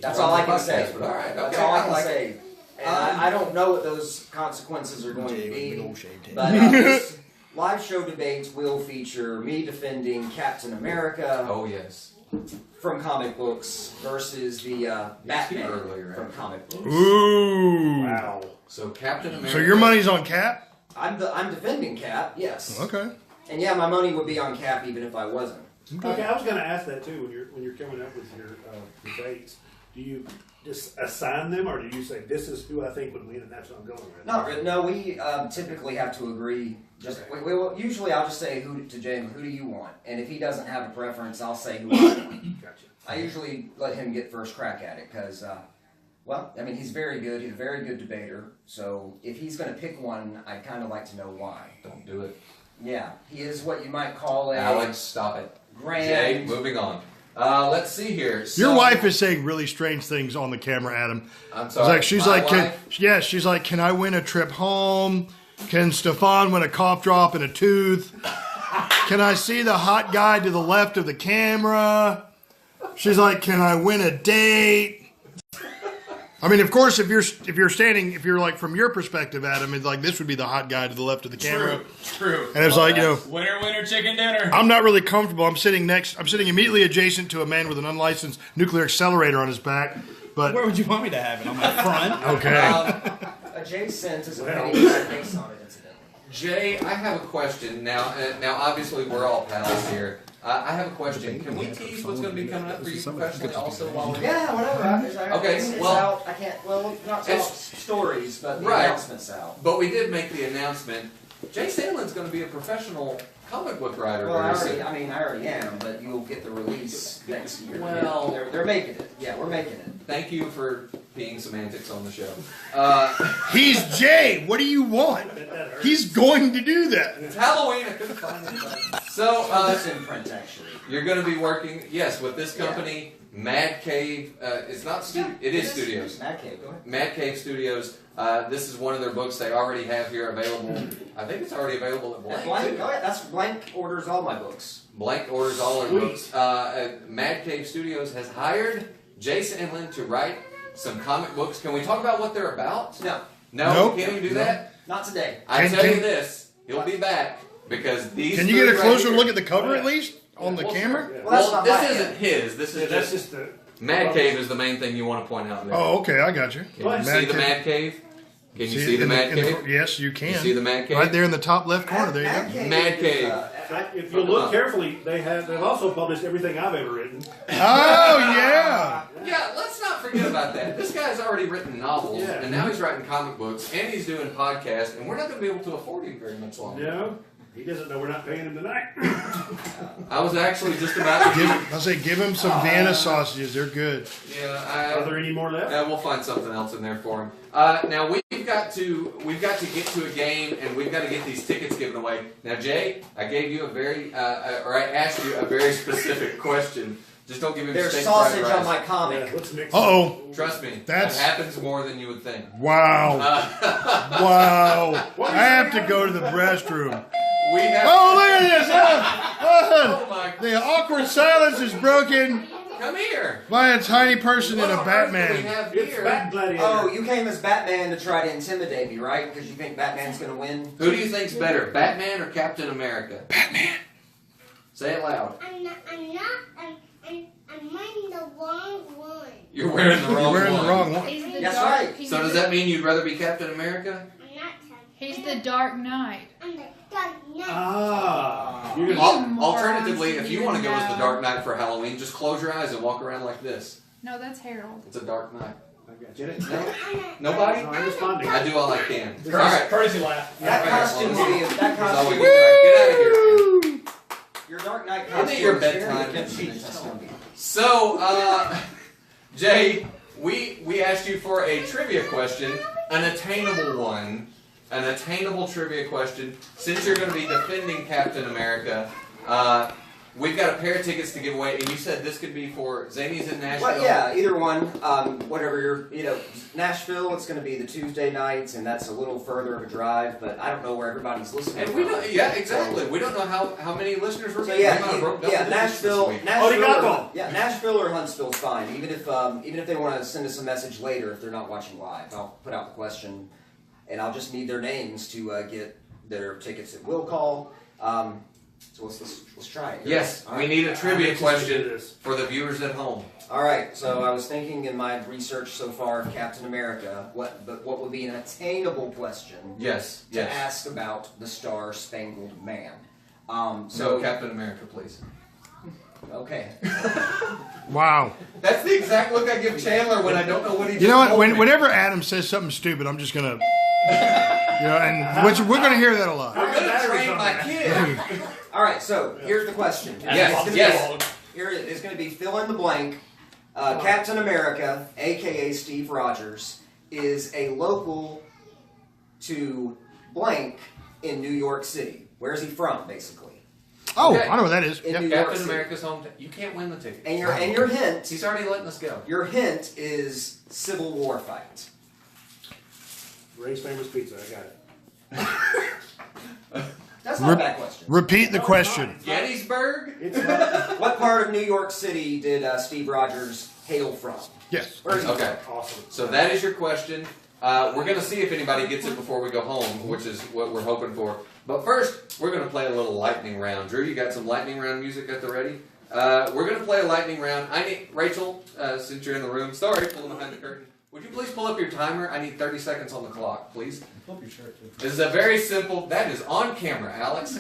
Speaker 6: That's
Speaker 3: You're
Speaker 6: all
Speaker 3: on
Speaker 6: I
Speaker 3: the
Speaker 6: can say.
Speaker 3: podcast, but all right,
Speaker 6: That's
Speaker 3: okay,
Speaker 6: all I
Speaker 3: I
Speaker 6: can
Speaker 3: like
Speaker 6: say. And I don't know what those consequences are going to be. But this live show debates will feature me defending Captain America.
Speaker 3: Oh, yes.
Speaker 6: From comic books versus the Batman
Speaker 3: earlier,
Speaker 6: from comic books.
Speaker 1: Ooh.
Speaker 4: Wow.
Speaker 3: So Captain America.
Speaker 1: So your money's on Cap?
Speaker 6: I'm defending Cap, yes.
Speaker 1: Okay.
Speaker 6: And yeah, my money would be on Cap even if I wasn't.
Speaker 4: Okay, I was going to ask that too. When you're coming up with your debates, do you just assign them, or do you say this is who I think would win, and that's what I'm going with?
Speaker 6: Not really. No, we typically have to agree. Usually, I'll just say to James, who do you want? And if he doesn't have a preference, I'll say who I want.
Speaker 4: Gotcha.
Speaker 6: I usually let him get first crack at it because, well, I mean, he's very good. He's a very good debater. So if he's going to pick one, I'd kind of like to know why.
Speaker 3: Don't do it.
Speaker 6: Yeah, he is what you might call a
Speaker 3: Alex, stop it.
Speaker 6: grand.
Speaker 3: Jay, moving on. Let's see here. So,
Speaker 1: Your wife is saying really strange things on the camera, Adam.
Speaker 3: I'm sorry.
Speaker 1: She's
Speaker 3: my
Speaker 1: like,
Speaker 3: wife?
Speaker 1: she's like, can I win a trip home? Can Stefan win a cough drop and a tooth? Can I see the hot guy to the left of the camera? She's like, can I win a date? I mean, of course, if you're like from your perspective, Adam, it's like this would be the hot guy to the left of the camera.
Speaker 2: True.
Speaker 1: And it's like,
Speaker 2: winner, chicken dinner.
Speaker 1: I'm not really comfortable. I'm sitting immediately adjacent to a man with an unlicensed nuclear accelerator on his back. But
Speaker 9: Where would you want me to have it? On my front?
Speaker 1: okay.
Speaker 6: Adjacent is a penny based on it, incidentally.
Speaker 3: Jay, I have a question. Now, obviously, we're all pals here. I have a question. Can we tease what's going to be coming up for you professionally also while we're
Speaker 6: Yeah, whatever.
Speaker 3: Okay,
Speaker 6: it's
Speaker 3: well-
Speaker 6: out. I can't. Well, not tell stories, but the
Speaker 3: Right.
Speaker 6: announcement's out.
Speaker 3: But we did make the announcement. Jay Sandlin's going to be a professional comic book writer.
Speaker 6: Well, I
Speaker 3: very soon.
Speaker 6: already am, but you'll get the release next year.
Speaker 3: Well-
Speaker 6: they're making it. Yeah, we're making it.
Speaker 3: Thank you for being semantics on the show.
Speaker 1: He's Jay. What do you want? He's going to do that.
Speaker 3: It's Halloween. I couldn't find it. So,
Speaker 6: This imprint actually.
Speaker 3: you're going to be working, yes, with this company, Mad Cave. It's not it is studios.
Speaker 6: Mad Cave, go ahead.
Speaker 3: Mad Cave Studios. This is one of their books they already have here available. I think it's already available at Blank.
Speaker 6: Blank,
Speaker 3: too.
Speaker 6: go ahead. That's Blank orders all my books.
Speaker 3: Blank orders all their books. Mad Cave Studios has hired Jason and Lynn to write some comic books. Can we talk about what they're about?
Speaker 6: No,
Speaker 3: No,
Speaker 1: Nope.
Speaker 3: we can't even do that.
Speaker 6: not today.
Speaker 3: I
Speaker 1: Can-
Speaker 3: tell you
Speaker 1: can-
Speaker 3: this, he'll be back because these.
Speaker 1: Can you get a
Speaker 3: three
Speaker 1: closer
Speaker 3: right
Speaker 1: look
Speaker 3: here-
Speaker 1: at the cover at least on the camera?
Speaker 4: Yeah.
Speaker 6: Well, that's not
Speaker 3: this
Speaker 6: my
Speaker 3: isn't his. This is
Speaker 4: That's
Speaker 3: just
Speaker 4: just the.
Speaker 3: Mad Cave is the main thing you want to point out there.
Speaker 1: Oh, okay, I got you.
Speaker 3: Can you see the Mad Cave? Can you see
Speaker 1: it
Speaker 3: the
Speaker 1: in
Speaker 3: Mad
Speaker 1: in the-
Speaker 3: Cave?
Speaker 1: yes, you can.
Speaker 3: You see the Mad Cave?
Speaker 1: Right there in the top left corner. There you go.
Speaker 3: Mad Cave.
Speaker 4: If you look carefully, they've also published everything I've ever written.
Speaker 1: Oh yeah.
Speaker 3: Yeah, let's not forget about that. This guy's already written novels,
Speaker 4: Yeah.
Speaker 3: and now he's writing comic books, and he's doing podcasts, and we're not going to be able to afford him very much longer.
Speaker 4: No, he doesn't know we're not paying him tonight.
Speaker 3: I was actually just about to
Speaker 1: Give him some Vienna sausages. They're good.
Speaker 3: Yeah,
Speaker 4: Are there any more left?
Speaker 3: we'll find something else in there for him. Now we've got to get to a game, and we've got to get these tickets given away. Now, Jay, I gave you or I asked you a very specific question. Just don't give me
Speaker 6: There's
Speaker 3: steak
Speaker 6: sausage
Speaker 3: fried
Speaker 6: on
Speaker 3: rice.
Speaker 6: my
Speaker 4: Yeah,
Speaker 6: comic.
Speaker 4: let's mix.
Speaker 1: Uh-oh.
Speaker 3: Trust me,
Speaker 1: That's-
Speaker 3: that happens more than you would think.
Speaker 1: Wow. Wow.
Speaker 4: What
Speaker 1: I have to go to the restroom.
Speaker 3: We have.
Speaker 1: Oh, look at this.
Speaker 3: Oh my!
Speaker 1: The awkward silence is broken
Speaker 3: Come here.
Speaker 1: by a tiny person in
Speaker 3: What
Speaker 1: a
Speaker 3: on earth do we
Speaker 1: Batman.
Speaker 3: have
Speaker 4: It's
Speaker 3: here?
Speaker 4: Bat Gladiator.
Speaker 6: Oh, you came as Batman to try to intimidate me, right? Because you think Batman's going to win?
Speaker 3: Who do you think's better, Batman or Captain America?
Speaker 1: Batman.
Speaker 3: Say it loud.
Speaker 5: I'm wearing the wrong one.
Speaker 3: You're wearing the wrong
Speaker 1: You're wearing
Speaker 3: one.
Speaker 1: the wrong one.
Speaker 10: He's the
Speaker 6: That's
Speaker 10: dark.
Speaker 6: right.
Speaker 10: He's,
Speaker 3: So does that mean you'd rather be Captain America?
Speaker 5: I'm not telling.
Speaker 10: he's the Dark Knight.
Speaker 5: I'm the Dark Knight.
Speaker 4: Ah. You're
Speaker 10: You
Speaker 4: gonna,
Speaker 10: morons,
Speaker 3: Alternatively, if you want to go as the
Speaker 10: know.
Speaker 3: Dark Knight for Halloween, just close your eyes and walk around like this.
Speaker 10: No, that's Harold.
Speaker 3: It's a Dark Knight.
Speaker 4: I got you.
Speaker 3: Nobody?
Speaker 4: No, I'm responding.
Speaker 3: I do all I can. All right.
Speaker 2: Courtesy laugh.
Speaker 6: That costume's
Speaker 3: He's
Speaker 6: that
Speaker 3: always
Speaker 6: costume.
Speaker 3: get out of here.
Speaker 6: Your Dark Knight
Speaker 3: Isn't it
Speaker 6: costume.
Speaker 3: your
Speaker 6: is
Speaker 3: bedtime?
Speaker 6: very confusing.
Speaker 3: So, Jay, we asked you for a trivia question, an attainable one, an attainable trivia question. Since you're going to be defending Captain America, we've got a pair of tickets to give away, and you said this could be for Zany's in Nashville.
Speaker 6: Well, yeah, either one. Whatever you're, Nashville. It's going to be the Tuesday nights, and that's a little further of a drive. But I don't know where everybody's listening.
Speaker 3: And we don't. Yeah, exactly. We don't know how many listeners we're
Speaker 6: So
Speaker 3: getting.
Speaker 6: Nashville.
Speaker 4: Arigato.
Speaker 6: Yeah, Nashville or Huntsville's fine. Even if they want to send us a message later, if they're not watching live, I'll put out the question, and I'll just need their names to get their tickets at will call. So let's try it.
Speaker 3: Yes,
Speaker 6: All
Speaker 3: we
Speaker 6: right.
Speaker 3: need a trivia
Speaker 4: I'm
Speaker 3: question
Speaker 4: anxious
Speaker 3: for the viewers at home.
Speaker 6: All right. So I was thinking in my research so far of Captain America, what would be an attainable question
Speaker 3: Yes,
Speaker 6: to
Speaker 3: yes.
Speaker 6: ask about the Star Spangled Man?
Speaker 3: So Captain America, please.
Speaker 6: Okay.
Speaker 1: Wow.
Speaker 3: That's the exact look I give Chandler when I don't know what he.
Speaker 1: You know what?
Speaker 3: told me.
Speaker 1: Whenever Adam says something stupid, I'm just gonna, and we're gonna hear that a lot.
Speaker 3: I'm gonna train my kid.
Speaker 6: All right. So here's the question.
Speaker 3: Yes.
Speaker 6: Here it is going to be fill in the blank. Captain America, aka Steve Rogers, is a local to blank in New York City. Where is he from, basically?
Speaker 1: Oh,
Speaker 3: Okay.
Speaker 1: I know what that is.
Speaker 6: In
Speaker 1: Yep.
Speaker 6: New York
Speaker 3: Captain
Speaker 6: City.
Speaker 3: America's home. You can't win the ticket.
Speaker 6: And your hint.
Speaker 3: He's already letting us go.
Speaker 6: Your hint is Civil War fight.
Speaker 4: Ray's Famous Pizza. I got it.
Speaker 6: That's not a bad question.
Speaker 1: Repeat the question.
Speaker 3: Gettysburg.
Speaker 4: It's not.
Speaker 6: What part of New York City did Steve Rogers hail from?
Speaker 1: Yes.
Speaker 6: Where is he
Speaker 3: Okay.
Speaker 4: Awesome.
Speaker 3: So that is your question. We're going to see if anybody gets it before we go home, which is what we're hoping for. But first, we're going to play a little lightning round. Drew, you got some lightning round music at the ready? We're going to play a lightning round. I need Rachel, since you're in the room. Sorry, pulling behind the curtain. Would you please pull up your timer? I need 30 seconds on the clock, please.
Speaker 9: Pull up your shirt, too.
Speaker 3: This is a very simple. That is on camera, Alex.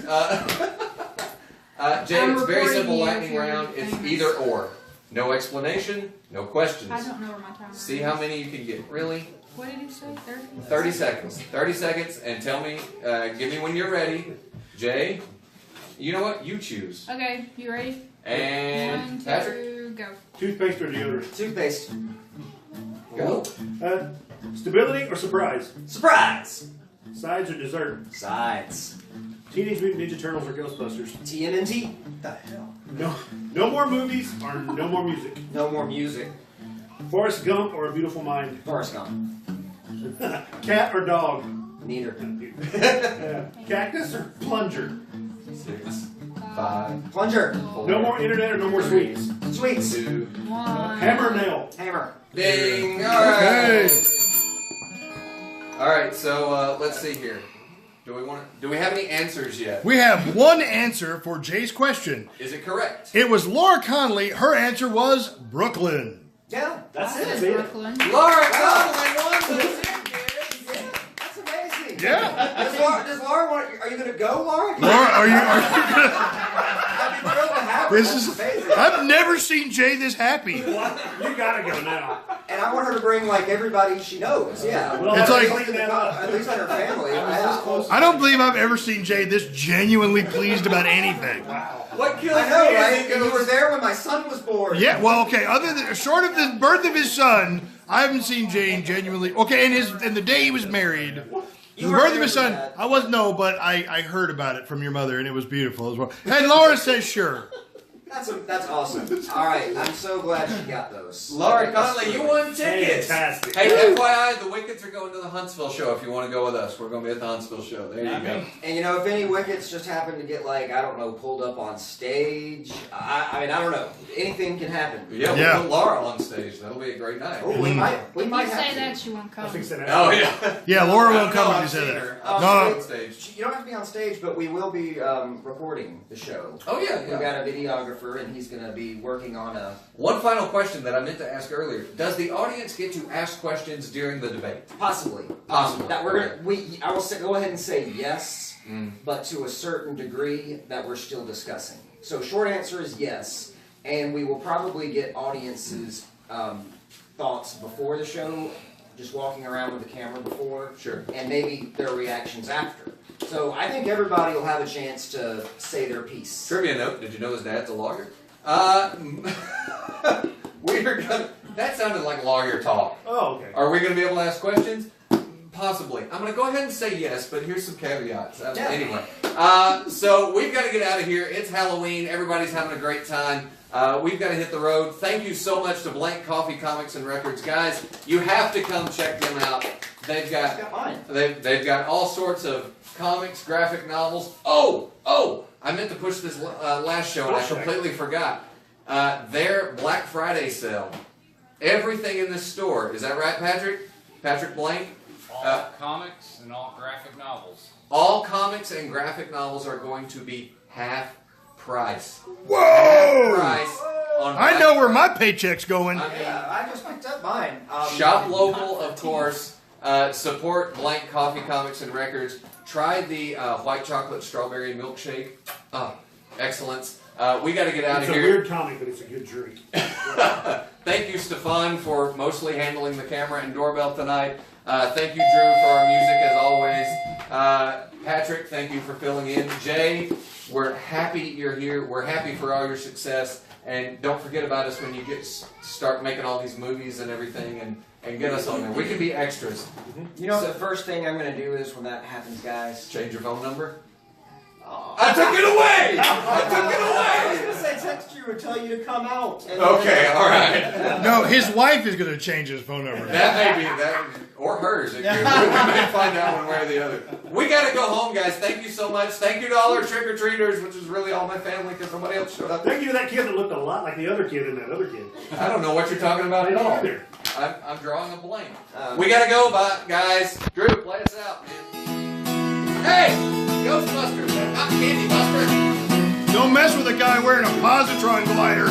Speaker 3: Jay,
Speaker 10: I'm
Speaker 3: it's a very
Speaker 10: recording
Speaker 3: simple
Speaker 10: you
Speaker 3: lightning
Speaker 10: if you're
Speaker 3: round. It's
Speaker 10: famous.
Speaker 3: either or. No explanation, no questions.
Speaker 10: I don't know where my timer
Speaker 3: See
Speaker 10: is.
Speaker 3: how many you can get. Really?
Speaker 10: What did you say? 30?
Speaker 3: 30 seconds. 30 seconds, and tell me, give me when you're ready. Jay, you know what? You choose.
Speaker 10: Okay, you ready?
Speaker 3: And
Speaker 10: 1, 2,
Speaker 3: Patrick,
Speaker 10: go.
Speaker 4: Toothpaste or deodorant?
Speaker 6: Toothpaste.
Speaker 3: go.
Speaker 4: Stability or surprise?
Speaker 6: Surprise!
Speaker 4: Sides or dessert?
Speaker 6: Sides.
Speaker 4: Teenage Mutant Ninja Turtles or Ghostbusters?
Speaker 6: TMNT? The hell?
Speaker 4: No more movies or no more music?
Speaker 6: No more music.
Speaker 4: Forrest Gump or A Beautiful Mind?
Speaker 6: Forrest Gump.
Speaker 4: Cat or dog?
Speaker 6: Neither.
Speaker 4: Cactus or plunger?
Speaker 3: 6, 5,
Speaker 6: Plunger.
Speaker 3: 4,
Speaker 4: No more internet or no more sweets?
Speaker 6: Sweets.
Speaker 3: 2.
Speaker 10: 1.
Speaker 4: Hammer or nail?
Speaker 6: Hammer.
Speaker 3: Ding! All right.
Speaker 1: Hey.
Speaker 3: All right. So let's see here. Do we have any answers yet?
Speaker 1: We have one answer for Jay's question.
Speaker 3: Is it correct?
Speaker 1: It was Laura Connolly. Her answer was Brooklyn.
Speaker 6: Yeah, that's
Speaker 10: That's
Speaker 6: it.
Speaker 10: Brooklyn.
Speaker 3: Laura Connolly won the ticket.
Speaker 6: That's amazing.
Speaker 1: Yeah.
Speaker 6: Does Laura want? Are you going to go, Laura?
Speaker 1: Laura, are you?
Speaker 6: I'd be thrilled to have her.
Speaker 1: This
Speaker 6: That's
Speaker 1: is.
Speaker 6: amazing.
Speaker 1: I've never seen Jay this happy.
Speaker 4: You gotta go now.
Speaker 6: And I want her to bring like everybody she knows. Yeah.
Speaker 4: Well,
Speaker 1: It's like-
Speaker 4: clean that up.
Speaker 6: At least her family.
Speaker 1: I don't believe I've ever seen Jay this genuinely pleased about anything.
Speaker 3: What kills
Speaker 6: I know,
Speaker 3: me
Speaker 6: right?
Speaker 3: is
Speaker 6: And
Speaker 3: it
Speaker 6: you were
Speaker 3: goes.
Speaker 6: there when my son was born.
Speaker 1: Yeah, well, okay. Other than short of the birth of his son, I haven't seen Jay genuinely. Okay, and the day he was married,
Speaker 6: You
Speaker 1: the
Speaker 6: were
Speaker 1: birth of
Speaker 6: there
Speaker 1: his
Speaker 6: for
Speaker 1: son.
Speaker 6: that.
Speaker 1: I wasn't. No, but I heard about it from your mother, and it was beautiful as well. And Laura says sure.
Speaker 6: That's awesome. All right, I'm so glad she got those.
Speaker 3: Laura Connolly, you won tickets.
Speaker 4: Fantastic.
Speaker 3: Hey, FYI, the Wickets are going to the Huntsville show if you want to go with us. We're going to be at the Huntsville show. There you go.
Speaker 6: And you know, if any wickets just happen to get like, I don't know, pulled up on stage, I mean, I don't know. Anything can happen.
Speaker 3: Yeah, we'll
Speaker 1: Yeah.
Speaker 3: put Laura on stage. That'll be a great night.
Speaker 6: Oh, we might
Speaker 10: If you
Speaker 6: have
Speaker 10: say
Speaker 6: to.
Speaker 10: that, she won't
Speaker 4: I
Speaker 10: come.
Speaker 4: think so.
Speaker 3: Oh, yeah.
Speaker 1: Yeah, Laura
Speaker 3: I
Speaker 1: won't
Speaker 3: don't know,
Speaker 1: come if you
Speaker 3: I've
Speaker 1: say
Speaker 3: seen
Speaker 1: that.
Speaker 3: her.
Speaker 6: Oh,
Speaker 1: No,
Speaker 3: On stage.
Speaker 6: You don't have to be on stage, but we will be recording the show.
Speaker 3: Oh, yeah,
Speaker 6: We've
Speaker 3: yeah.
Speaker 6: got a videographer, and he's going to be working on a...
Speaker 3: One final question that I meant to ask earlier. Does the audience get to ask questions during the debate?
Speaker 6: Possibly.
Speaker 3: Possibly.
Speaker 6: That we're gonna, I will say, go ahead and say yes,
Speaker 3: Mm.
Speaker 6: but to a certain degree that we're still discussing. So short answer is yes, and we will probably get audiences' thoughts before the show, just walking around with the camera before,
Speaker 3: Sure.
Speaker 6: and maybe their reactions after. So I think everybody will have a chance to say their piece.
Speaker 3: Trivia note, did you know his dad's a lawyer? We're gonna, that sounded like lawyer talk.
Speaker 4: Oh, okay.
Speaker 3: Are we going to be able to ask questions? Possibly. I'm going to go ahead and say yes, but here's some caveats.
Speaker 6: Yeah.
Speaker 3: Anyway, So we've got to get out of here. It's Halloween. Everybody's having a great time. We've got to hit the road. Thank you so much to Blank Coffee Comics and Records, guys. You have to come check them out. They've got all sorts of comics, graphic novels. Oh! I meant to push this last show and I completely forgot. Their Black Friday sale. Everything in this store. Is that right, Patrick? Patrick Blank?
Speaker 11: All comics and all graphic novels.
Speaker 3: All comics and graphic novels are going to be half price.
Speaker 1: Whoa!
Speaker 3: Half price on
Speaker 1: I know where my paycheck's going.
Speaker 6: I just picked up mine.
Speaker 3: Shop local, of course. Support Blank Coffee Comics and Records. Try the white chocolate strawberry milkshake. Oh, excellence. We got to get out of here.
Speaker 4: It's a weird comic, but it's a good drink.
Speaker 3: Thank you, Stefan, for mostly handling the camera and doorbell tonight. Thank you, Drew, for our music as always. Patrick, thank you for filling in. Jay, we're happy you're here. We're happy for all your success. And don't forget about us when you start making all these movies and everything and get us on there. We can be extras.
Speaker 6: You know, the first thing I'm going to do is when that happens, guys.
Speaker 3: Change your phone number?
Speaker 6: Oh.
Speaker 3: I took it away!
Speaker 6: I was going to say text you or tell you to come out.
Speaker 3: Okay, all right.
Speaker 1: No, his wife is going to change his phone number.
Speaker 3: That may be that, or hers. We may find out one way or the other. We got to go home, guys. Thank you so much. Thank you to all our trick or treaters, which is really all my family because nobody else showed up.
Speaker 4: Thank you to that kid that looked a lot like the other kid and that other kid.
Speaker 3: I don't know what you're talking about at all.
Speaker 4: Either.
Speaker 3: I'm drawing a blank. We got to go, guys. Drew, play us out, man. Hey, Ghostbusters, not Candy Buster.
Speaker 1: Don't mess with a guy wearing a positron glider.